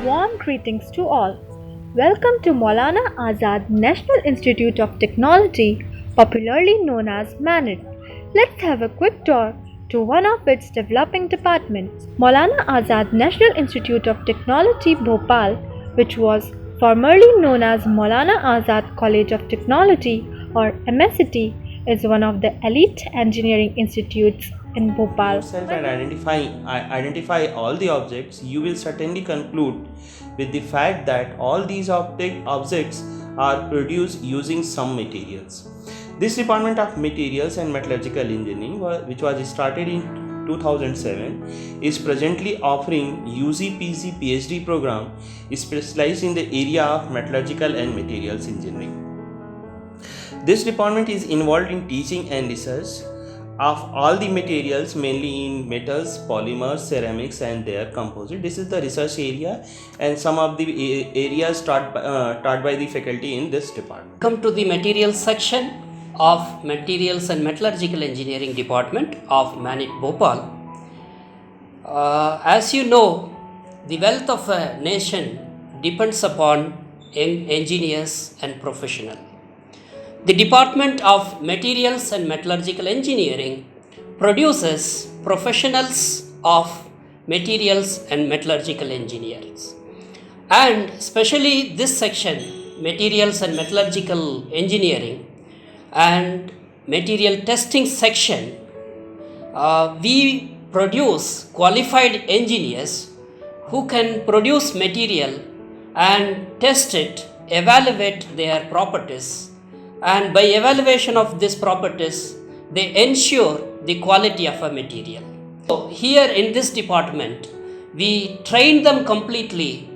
Warm greetings to all. Welcome to Maulana Azad National Institute of Technology, popularly known as MANIT. Let's have a quick tour to one of its developing departments, Maulana Azad National Institute of Technology Bhopal, which was formerly known as Maulana Azad College of Technology or MSCT, is one of the elite engineering institutes in Bhopal. Yourself and identify all the objects, you will certainly conclude with the fact that all these objects are produced using some materials. This Department of Materials and Metallurgical Engineering, which was started in 2007, is presently offering UG/PG PhD program specialized in the area of metallurgical and materials engineering. This department is involved in teaching and research of all the materials, mainly in metals, polymers, ceramics and their composite. This is the research area and some of the areas taught by the faculty in this department. Come to the materials section of Materials and Metallurgical Engineering Department of MANIT Bhopal. As you know, the wealth of a nation depends upon engineers and professionals. The Department of Materials and Metallurgical Engineering produces professionals of materials and metallurgical engineers. And especially this section, Materials and Metallurgical Engineering and Material Testing section, we produce qualified engineers who can produce material and test it, evaluate their properties, and by evaluation of these properties, they ensure the quality of a material. So here in this department, we train them completely.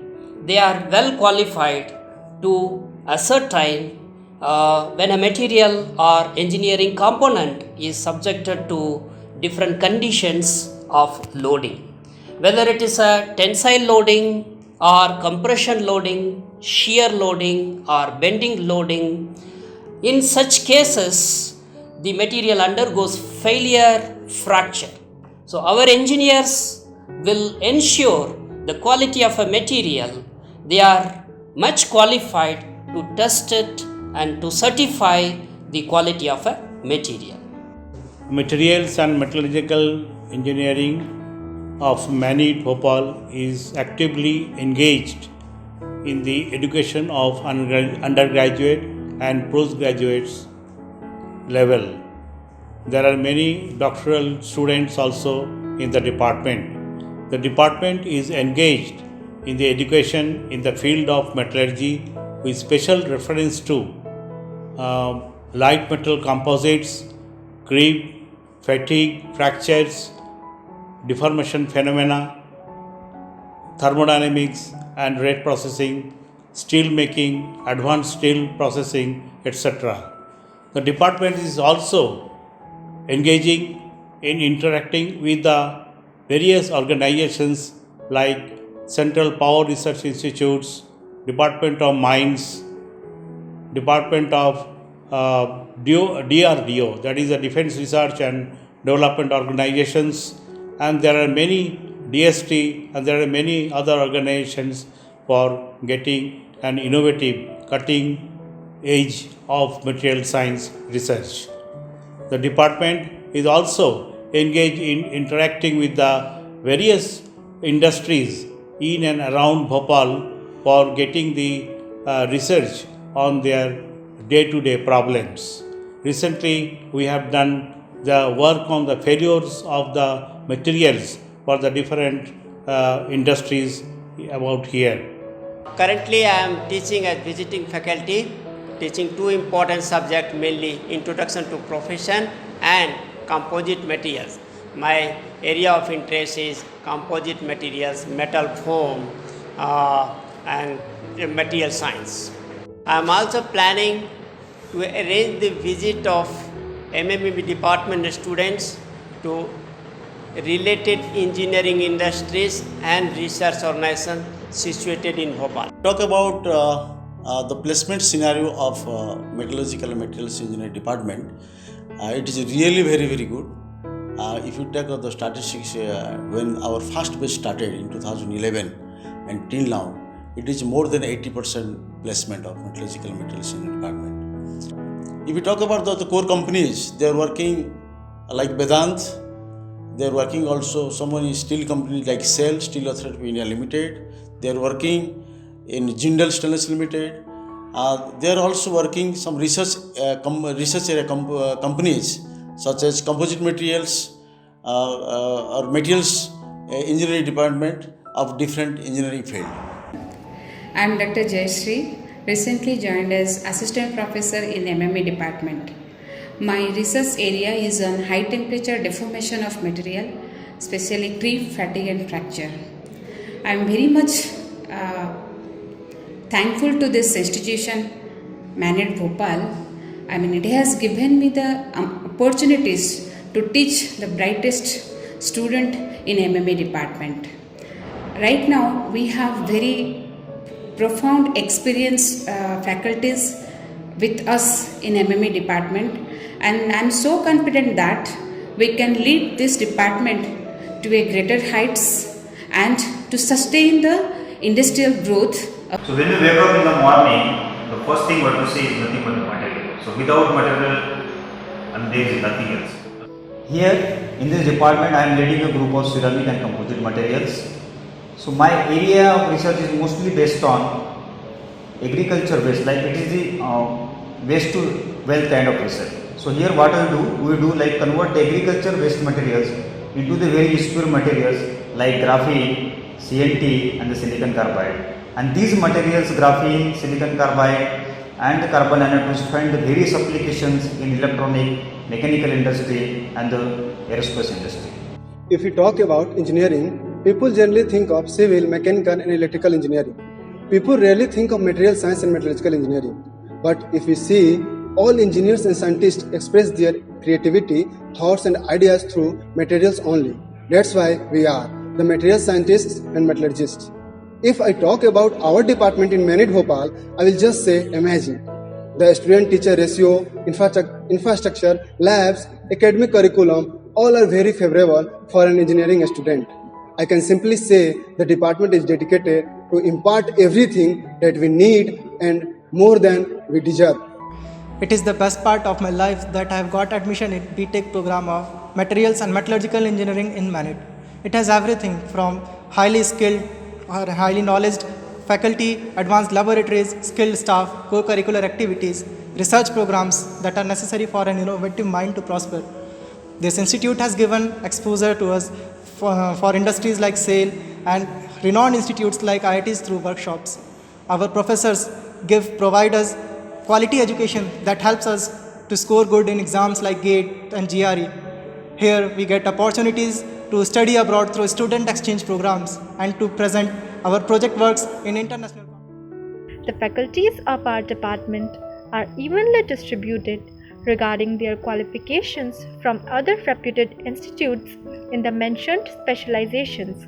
They are well qualified to ascertain when a material or engineering component is subjected to different conditions of loading, whether it is a tensile loading or compression loading, shear loading or bending loading. In such cases, the material undergoes failure, fracture. So our engineers will ensure the quality of a material. They are much qualified to test it and to certify the quality of a material. Materials and Metallurgical Engineering of MANIT Bhopal is actively engaged in the education of undergraduate and postgraduates level. There are many doctoral students also in the department. The department is engaged in the education in the field of metallurgy with special reference to light metal composites, creep, fatigue, fractures, deformation phenomena, thermodynamics and rate processing, steel making, advanced steel processing, etc. The department is also engaging in interacting with the various organizations like Central Power Research Institutes, Department of Mines, Department of DRDO, that is the Defense Research and Development Organizations, and there are many DST and there are many other organizations for getting an innovative, cutting edge of material science research. The department is also engaged in interacting with the various industries in and around Bhopal for getting the research on their day-to-day problems. Recently, we have done the work on the failures of the materials for the different industries about here. Currently, I am teaching as visiting faculty, teaching two important subjects, mainly Introduction to Profession and Composite Materials. My area of interest is composite materials, metal foam, and material science. I am also planning to arrange the visit of MMEB department students to related engineering industries and research organizations situated in Bhopal. Talk about the placement scenario of Metallurgical and Materials Engineering Department. It is really very good. If you take the statistics, when our first batch started in 2011, and till now it is more than 80% placement of metallurgical materials engineering department. If we talk about the core companies, they are working like Vedant. They are working also someone in steel company like Cell Steel Authority of India Limited. They are working in Jindal Stainless Limited. They are also working some research area companies such as composite materials or materials engineering department of different engineering field. I am Dr. Jayashree, recently joined as Assistant Professor in MMA department. My research area is on high temperature deformation of material, especially creep, fatigue and fracture. I am very much thankful to this institution, MANIT Bhopal. It has given me the opportunities to teach the brightest student in MMA department. Right now, we have very profound experienced faculties with us in MMA department, and I am so confident that we can lead this department to a greater heights and to sustain the industrial growth. So when you wake up in the morning, the first thing what you see is nothing but the material. So without material, and there is nothing else. Here in this department, I am leading a group of ceramic and composite materials. So my area of research is mostly based on agriculture based, like it is the waste to wealth kind of research. So here what we do like convert the agriculture waste materials into the very useful materials like graphene, CNT and the silicon carbide. And these materials, graphene, silicon carbide and the carbon nanotubes find the various applications in electronic, mechanical industry and the aerospace industry. If we talk about engineering, people generally think of civil, mechanical and electrical engineering. People rarely think of material science and metallurgical engineering. But if we see, all engineers and scientists express their creativity, thoughts and ideas through materials only. That's why we are the material scientists and metallurgists. If I talk about our department in MANIT Bhopal, I will just say imagine. The student-teacher ratio, infrastructure, labs, academic curriculum, all are very favorable for an engineering student. I can simply say the department is dedicated to impart everything that we need and more than we deserve. It is the best part of my life that I have got admission in BTech program of Materials and Metallurgical Engineering in MANIT. It has everything from highly skilled or highly knowledge faculty, advanced laboratories, skilled staff, co-curricular activities, research programs that are necessary for an innovative mind to prosper. This institute has given exposure to us for industries like SAIL and renowned institutes like IITs through workshops. Our professors provide us quality education that helps us to score good in exams like GATE and GRE. Here we get opportunities to study abroad through student exchange programs and to present our project works in international. The faculties of our department are evenly distributed regarding their qualifications from other reputed institutes in the mentioned specializations.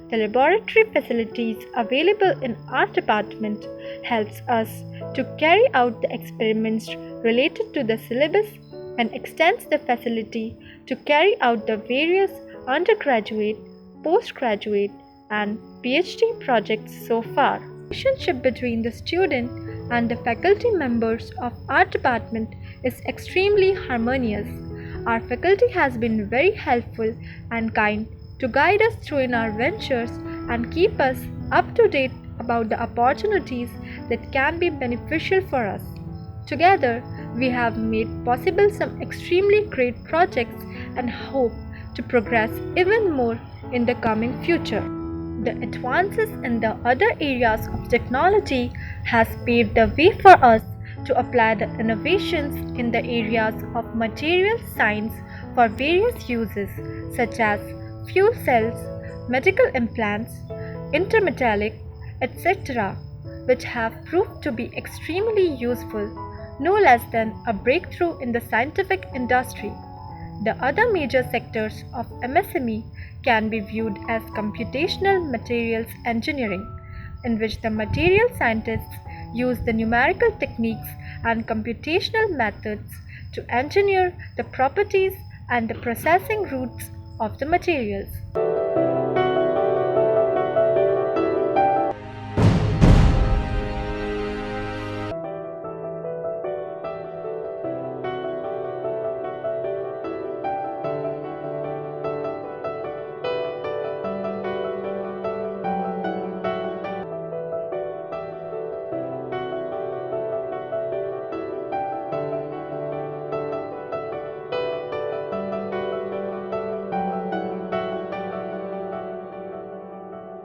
The laboratory facilities available in our department helps us to carry out the experiments related to the syllabus and extends the facility to carry out the various undergraduate, postgraduate and PhD projects so far. The relationship between the student and the faculty members of our department is extremely harmonious. Our faculty has been very helpful and kind to guide us through in our ventures and keep us up to date about the opportunities that can be beneficial for us. Together, we have made possible some extremely great projects and hope to progress even more in the coming future. The advances in the other areas of technology has paved the way for us to apply the innovations in the areas of material science for various uses such as fuel cells, medical implants, intermetallic, etc., which have proved to be extremely useful, no less than a breakthrough in the scientific industry. The other major sectors of MSME can be viewed as computational materials engineering, in which the material scientists use the numerical techniques and computational methods to engineer the properties and the processing routes of the materials.